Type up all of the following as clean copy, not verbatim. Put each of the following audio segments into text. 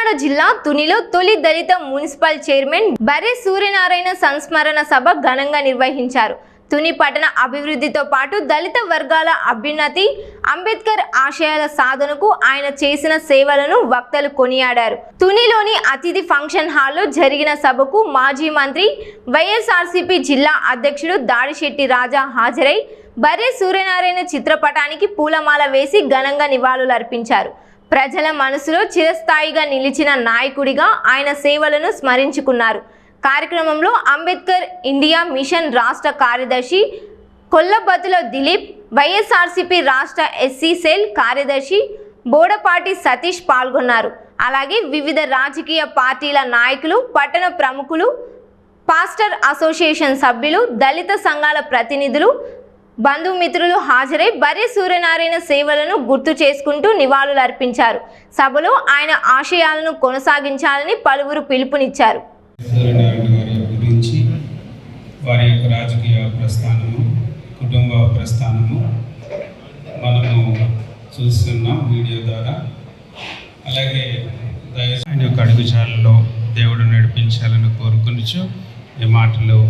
కాకినాడ జిల్లా తునిలో తొలి దళిత municipal chairman బర్రె సూర్యనారాయణ సంస్మరణ సభ ఘనంగా నిర్వహించారు. తుని పట్టణ అభివృద్ధితో పాటు దళిత వర్గాల అభ్యున్నతి, అంబేద్కర్ ఆశయాల సాధనకు ఆయన చేసిన సేవలను వక్తలు కొనియాడారు. తునిలోని అతిథి ఫంక్షన్ హాల్లో జరిగిన సభకు మాజీ మంత్రి, వైఎస్ఆర్సీపీ జిల్లా అధ్యక్షుడు దాడిశెట్టి రాజా హాజరై బర్రె సూర్యనారాయణ చిత్రపటానికి పూలమాల వేసి ఘనంగా నివాళులర్పించారు. ప్రజల మనసులో చిరస్థాయిగా నిలిచిన నాయకుడిగా ఆయన సేవలను స్మరించుకున్నారు. కార్యక్రమంలో అంబేద్కర్ ఇండియా మిషన్ రాష్ట్ర కార్యదర్శి కొల్లబతుల దిలీప్, వైఎస్ఆర్సీపీ రాష్ట్ర ఎస్సీ సెల్ కార్యదర్శి బోడపాటి సతీష్ పాల్గొన్నారు. అలాగే వివిధ రాజకీయ పార్టీల నాయకులు, పట్టణ ప్రముఖులు, పాస్టర్ అసోసియేషన్ సభ్యులు, దళిత సంఘాల ప్రతినిధులు, బంధుమిత్రులు హాజరై బర్రె సూర్యనారాయణ సేవలను గుర్తు చేసుకుంటూ నివాళులర్పించారు. సభలో ఆయన ఆశయాలను కొనసాగించాలని పలువురు పిలుపునిచ్చారు. సూర్యనారాయణ గారి గురించి, వారి యొక్క రాజకీయ ప్రస్థానము, కుటుంబ ప్రస్థానము మనము చూస్తున్నాం వీడియో ద్వారా. అలాగే ఆయన యొక్క అడుగుజాడల్లో దేవుడు నడిపించాలని కోరుకొనుచు ఈ మాటలు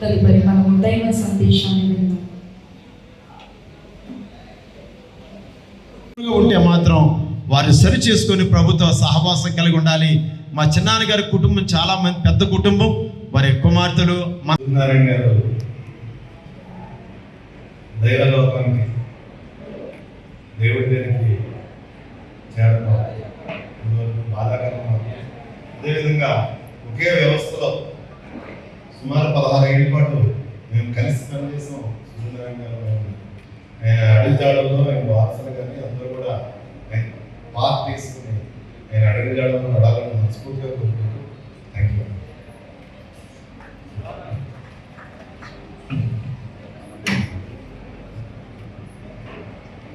తదుపరి మనం దైవ సందేశాన్ని విందాం. ఉంటే మాత్రం వారిని సరి చేసుకొని ప్రభుత్వ సహవాసం కలిగి ఉండాలి. మా చిన్నాన్న గారి కుటుంబం చాలా మంది పెద్ద కుటుంబం. వారి కుమార్తెలు నారాయణ గారు దైవలోకానికి, దేవుడి దగ్గరికి చేరడం బాధాకరం. అదేవిధంగా ఒకే వ్యవస్థలో సుమారు 16 ఏళ్ళ పాటు మేము కలిసి పనిచేసాం. సూర్యనారాయణ గారు అడుగుజాడల్లో ఆయన వారసులు కానీ అందరూ కూడా ఆయన పార్ట్ తీసుకుని ఆయన అడుగుజాడల్లో నడాలని మనస్ఫూర్తిగా కోరుకుంటూ